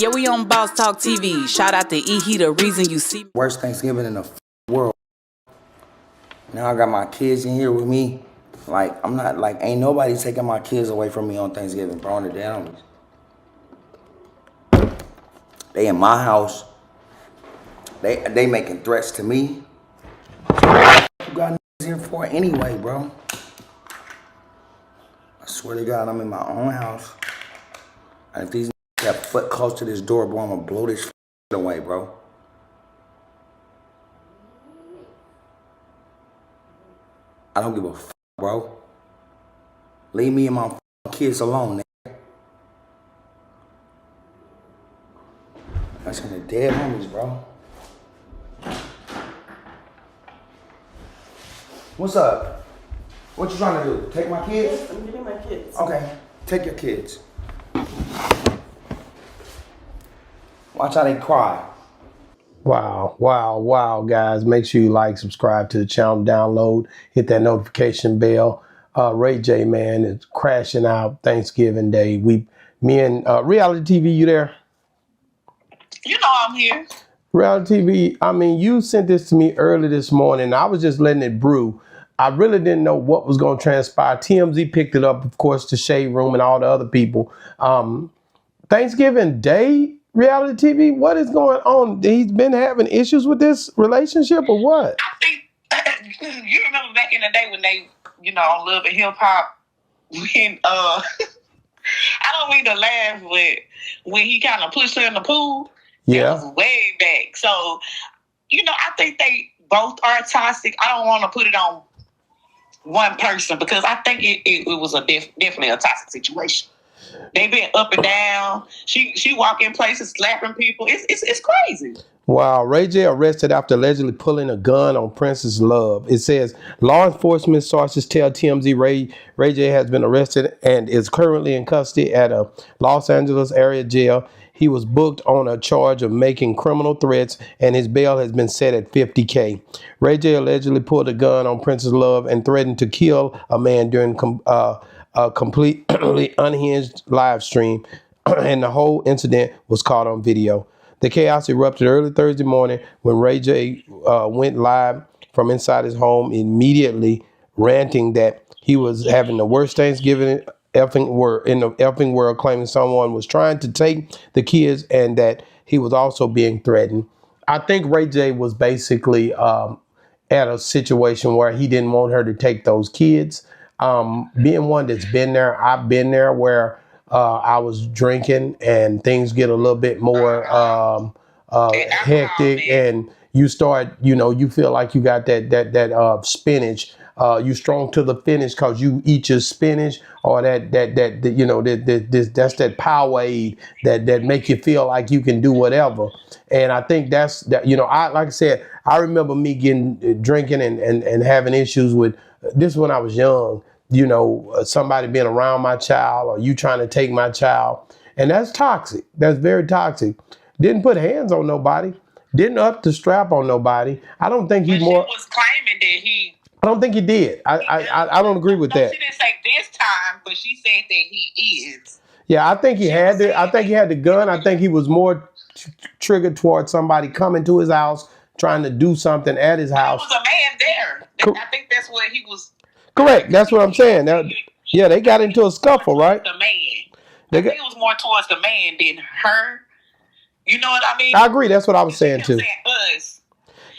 Yeah, we on Boss Talk TV. Shout out to E. He the reason you see me. Worst Thanksgiving in the world. Now I got my kids in here with me. Like, I'm not, like, ain't nobody taking my kids away from me on Thanksgiving, bro, on the damn. They in my house. They making threats to me. You got niggas here for anyway, bro. I swear to God, I'm in my own house. And if these niggas have foot close to this door, boy, I'm gonna blow this away, bro. I don't give a fuck, bro. Leave me and my kids alone, nigga. That's in the dead homies, bro. What's up? What you trying to do? Take my kids? Yes, I'm getting my kids. Okay, take your kids. Watch how they cry. Wow, guys. Make sure you like, subscribe to the channel, download, hit that notification bell. Ray J, man, is crashing out Thanksgiving Day. Me and Reality TV, you there? You know I'm here. Reality TV, I mean, you sent this to me early this morning. I was just letting it brew. I really didn't know what was going to transpire. TMZ picked it up, of course, the Shade Room and all the other people. Thanksgiving Day, Reality TV, what is going on? He's been having issues with this relationship or what? I think you remember back in the day when they, on Love and Hip Hop, when I don't mean to laugh, but when he kind of pushed her in the pool, yeah, it was way back. So, I think they both are toxic. I don't want to put it on one person because I think it was definitely a toxic situation. They've been up and down. She walk in places slapping people. It's crazy. Wow, Ray J arrested after allegedly pulling a gun on Princess Love. It says law enforcement sources tell TMZ Ray J has been arrested and is currently in custody at a Los Angeles area jail. He was booked on a charge of making criminal threats, and his bail has been set at $50K. Ray J allegedly pulled a gun on Princess Love and threatened to kill a man during a completely unhinged live stream, and the whole incident was caught on video. The chaos erupted early Thursday morning when Ray J went live from inside his home, immediately ranting that he was having the worst Thanksgiving in the effing world, claiming someone was trying to take the kids and that he was also being threatened. I think Ray J was basically at a situation where he didn't want her to take those kids. Being one that's been there, I've been there where I was drinking and things get a little bit more hectic, and you start, you feel like you got that spinach. You strong to the finish because you eat your spinach, or that's that Powerade that make you feel like you can do whatever. And I think that's that. Like I said, I remember me drinking and having issues with this when I was young. Somebody being around my child or you trying to take my child. And that's toxic. That's very toxic. Didn't put hands on nobody. Didn't up the strap on nobody. I don't think he more. She was claiming that he. I don't think he did. I don't agree with that. She didn't say this time, but she said that he is. Yeah, I think he had the. I think he had the gun. I think he was more triggered towards somebody coming to his house, trying to do something at his house. There was a man there. I think that's what he was. Correct. That's what I'm saying. Yeah, they got into a scuffle, right? The man. I think it was more towards the man than her. You know what I mean? I agree. That's what I was saying too.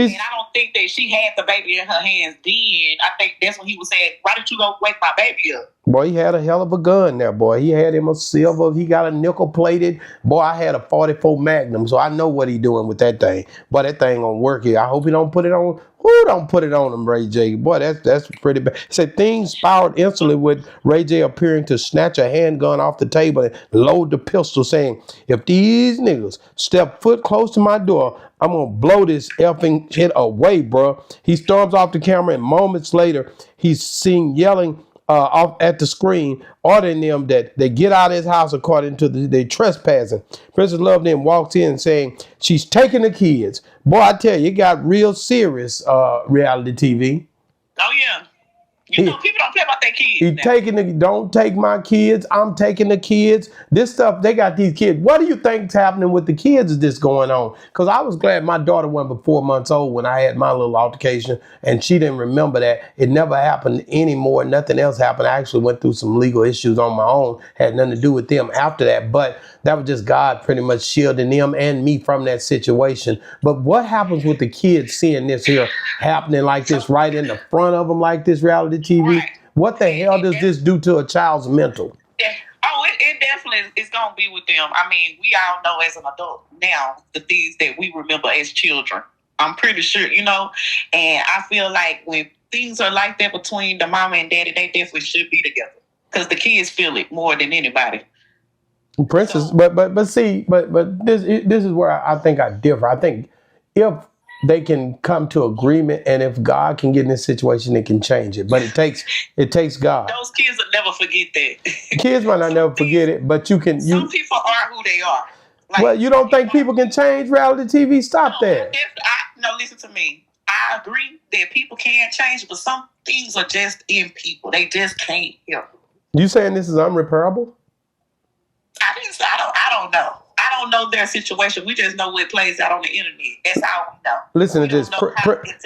And I don't think that she had the baby in her hands then. I think that's when he was saying, why didn't you go wake my baby up? Boy, he had a hell of a gun there, boy. He had him a silver. He got a nickel plated. Boy, I had a 44 Magnum, so I know what he doing with that thing. Boy, that thing gonna work here. I hope he don't put it on. Who don't put it on him, Ray J? Boy, that's pretty bad. Said things spiraled instantly with Ray J appearing to snatch a handgun off the table and load the pistol, saying, if these niggas step foot close to my door, I'm gonna blow this effing shit away, bro. He storms off the camera, and moments later, he's seen yelling off at the screen, ordering them that they get out of his house according to they trespassing. Princess Love then walks in saying she's taking the kids. Boy, I tell you, it got real serious, reality TV. Oh, yeah. You know, people don't play about their kids He now. don't take my kids. I'm taking the kids. This stuff, they got these kids. What do you think's happening with the kids? Is this going on? Because I was glad my daughter wasn't but 4 months old when I had my little altercation, and she didn't remember that. It never happened anymore. Nothing else happened. I actually went through some legal issues on my own. Had nothing to do with them after that. But that was just God pretty much shielding them and me from that situation. But what happens with the kids seeing this here happening like this right in the front of them, like this reality TV? Right. What the hell does this do to a child's mental? Yeah. Oh, it definitely is going to be with them. I mean, we all know as an adult now the things that we remember as children. I'm pretty sure, you know, and I feel like when things are like that between the mama and daddy, they definitely should be together because the kids feel it more than anybody. Princess, but this is where I think I differ. I think if they can come to agreement, and if God can get in this situation, it can change it. But it takes God. Those kids will never forget that. Kids might not never forget it, but you can. Some people are who they are. Like, well, you don't think people can change reality TV? Stop that. No, listen to me. I agree that people can change, but some things are just in people. They just can't help. You saying this is unrepairable? I don't know. I don't know their situation. We just know what plays out on the internet. That's all we know. Listen to this.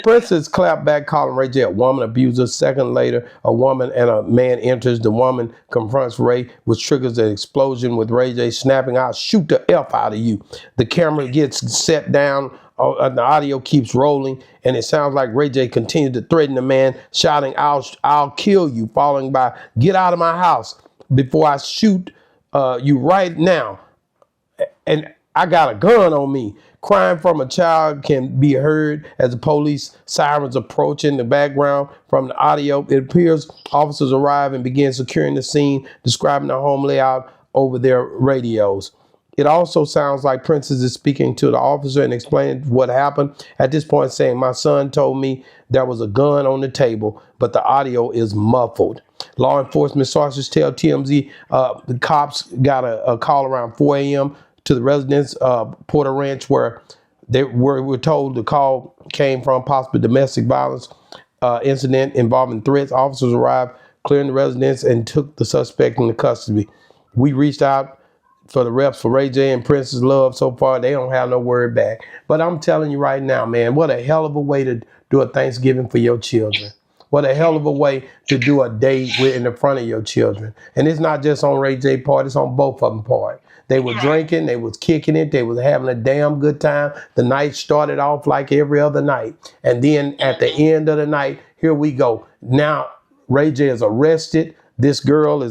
Princess clapped back, calling Ray J a woman abuser. Second later, a woman and a man enters. The woman confronts Ray, which triggers an explosion with Ray J snapping out, "Shoot the F out of you." The camera gets set down. The audio keeps rolling, and it sounds like Ray J continued to threaten the man, shouting, I'll kill you," following by, "Get out of my house before I shoot you right now. And I got a gun on me." Crying from a child can be heard as the police sirens approach in the background. From the audio, it appears officers arrive and begin securing the scene, describing the home layout over their radios. It also sounds like Princess is speaking to the officer and explaining what happened. At this point, saying, "My son told me there was a gun on the table, but the audio is muffled." Law enforcement sources tell TMZ the cops got a call around 4 a.m. to the residence Porter Ranch, where they were told the call came from possible domestic violence incident involving threats. Officers arrived, clearing the residence, and took the suspect into custody. We reached out for the reps for Ray J and Princess Love. So far, they don't have no word back. But I'm telling you right now, man, what a hell of a way to do a Thanksgiving for your children. What a hell of a way to do a day in the front of your children. And it's not just on Ray J part, it's on both of them part. They were drinking, they was kicking it, they was having a damn good time. The night started off like every other night. And then at the end of the night, here we go. Now Ray J is arrested. This girl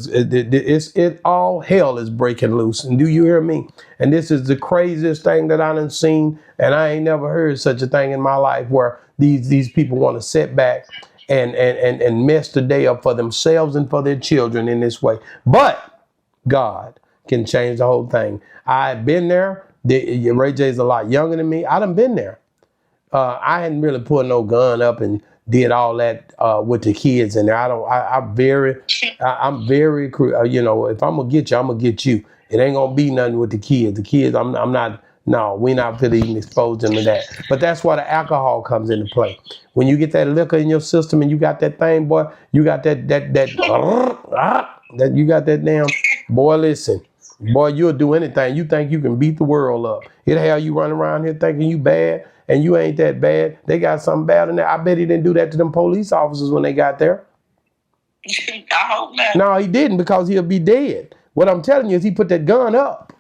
all hell is breaking loose. And do you hear me? And this is the craziest thing that I done seen. And I ain't never heard such a thing in my life, where these people want to sit back and mess the day up for themselves and for their children in this way. But God can change the whole thing. I've been there. Ray J's a lot younger than me. I done been there. I hadn't really put no gun up and did all that with the kids in there. I'm very, you know, if I'm gonna get you, I'm gonna get you. It ain't gonna be nothing with the kids. The kids, I'm not. No, we not gonna even expose them to that. But that's why the alcohol comes into play. When you get that liquor in your system and you got that thing, boy, you got that you got that damn, boy, listen. Boy, you'll do anything. You think you can beat the world up. It'll have you running around here thinking you bad, and you ain't that bad. They got something bad in there. I bet he didn't do that to them police officers when they got there. I hope not. No, he didn't, because he'll be dead. What I'm telling you is he put that gun up.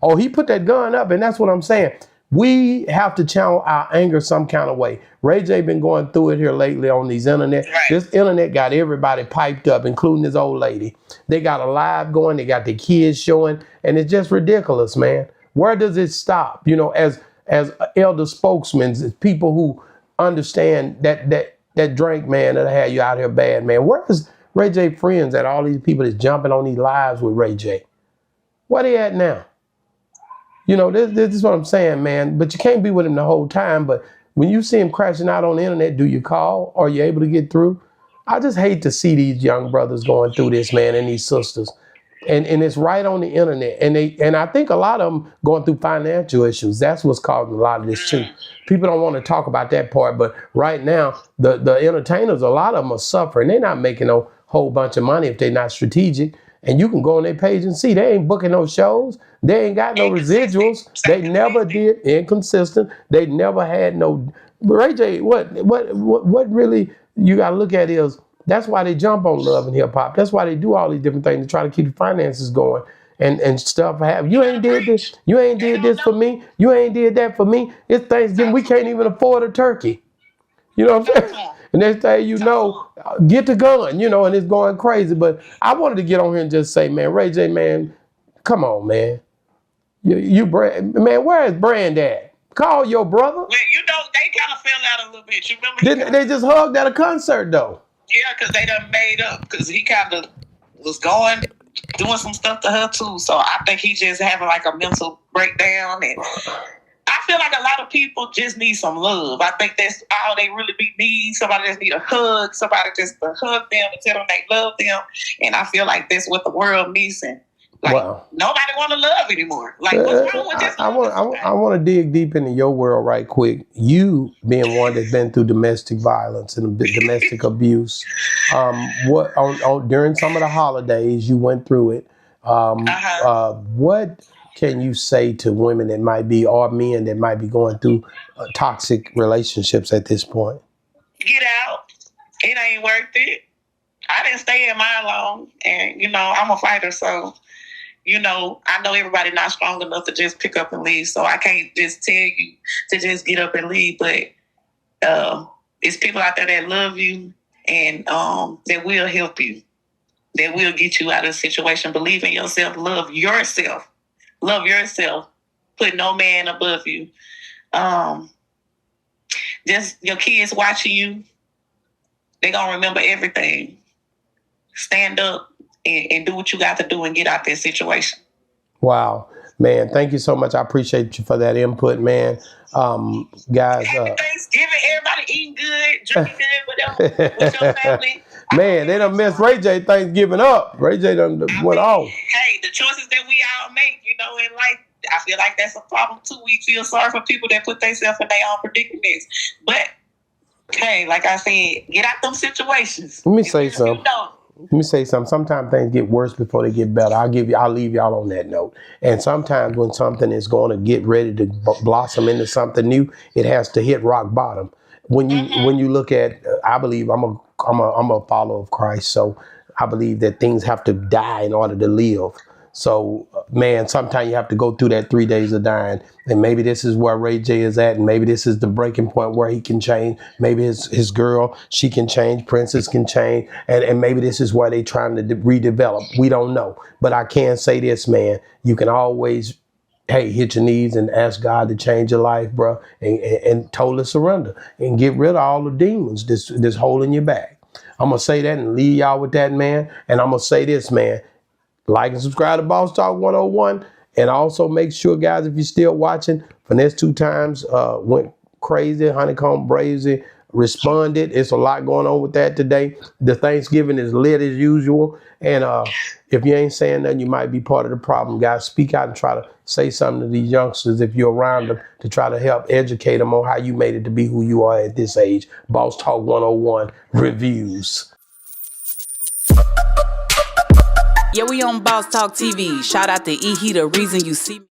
Oh, he put that gun up, and that's what I'm saying. We have to channel our anger some kind of way. Ray J been going through it here lately on these internet. Right. This internet got everybody piped up, including this old lady. They got a live going. They got the kids showing, and it's just ridiculous, man. Where does it stop? You know, as elder spokesmen, as people who understand that drink, man, that'll have you out here bad, man. Where is Ray J friends at? All these people that's jumping on these lives with Ray J. Where they at now? You know, this is what I'm saying, man. But you can't be with him the whole time. But when you see him crashing out on the internet, do you call? Are you able to get through? I just hate to see these young brothers going through this, man, and these sisters. And it's right on the internet. And I think a lot of them going through financial issues. That's what's causing a lot of this too. People don't want to talk about that part, but right now the entertainers, a lot of them are suffering. They're not making a whole bunch of money if they're not strategic. And you can go on their page and see they ain't booking no shows. They ain't got no residuals. They never did. Inconsistent. They never had no. Ray J, what really you got to look at is that's why they jump on Love and Hip Hop. That's why they do all these different things to try to keep the finances going and stuff. You ain't did this. You ain't did this for me. You ain't did that for me. It's Thanksgiving. We can't even afford a turkey. You know what I'm saying? And next thing you know, get the gun, you know, and it's going crazy. But I wanted to get on here and just say, man, Ray J, man, come on, man. You man, where is Brand at? Call your brother. Well, you know, they kind of fell out a little bit. You remember? They just hugged at a concert, though. Yeah, because they done made up. Because he kind of was doing some stuff to her, too. So I think he just having like a mental breakdown. And I feel like a lot of people just need some love. I think that's all they really need. Somebody just need a hug. Somebody just to hug them and tell them they love them. And I feel like that's what the world missing. Like, wow. Nobody want to love anymore. Like, what's wrong with this? I want to dig deep into your world right quick. You being one that's been through domestic violence and domestic abuse. What during some of the holidays you went through it. What can you say to women that might be, or men that might be going through toxic relationships at this point? Get out. It ain't worth it. I didn't stay in mine long, and you know I'm a fighter, so. You know, I know everybody not strong enough to just pick up and leave, so I can't just tell you to just get up and leave. But it's people out there that love you and that will help you, that will get you out of the situation. Believe in yourself. Love yourself. Love yourself. Put no man above you. Just your kids watching you. They're going to remember everything. Stand up. And do what you got to do and get out that situation. Wow. Man, thank you so much. I appreciate you for that input, man. Guys. Happy Thanksgiving. Everybody eating good, drinking good with your family. Man, they done messed Ray J Thanksgiving up. Ray J done went off. Hey, the choices that we all make, you know, in life, I feel like that's a problem too. We feel sorry for people that put themselves in their own predicaments. But, hey, like I said, get out them situations. Let me say something. Let me say something. Sometimes things get worse before they get better. I'll leave y'all on that note. And sometimes when something is going to get ready to blossom into something new, it has to hit rock bottom. When you look at, I believe I'm a follower of Christ, so I believe that things have to die in order to live. So, man, sometimes you have to go through that 3 days of dying. And maybe this is where Ray J is at. And maybe this is the breaking point where he can change. Maybe his girl, she can change. Princess can change. And maybe this is where they trying to redevelop. We don't know. But I can say this, man. You can always, hit your knees and ask God to change your life, bro. And totally surrender. And get rid of all the demons that's holding you back. I'm going to say that and leave y'all with that, man. And I'm going to say this, man. Like and subscribe to Boss Talk 101. And also make sure, guys, if you're still watching, Finesse 2 Times went crazy. Honeycomb Brazy responded. It's a lot going on with that today. The Thanksgiving is lit as usual. And if you ain't saying nothing, you might be part of the problem, guys. Speak out and try to say something to these youngsters if you're around them to try to help educate them on how you made it to be who you are at this age. Boss Talk 101 reviews. Yeah, we on Boss Talk TV. Shout out to E. He the reason you see me.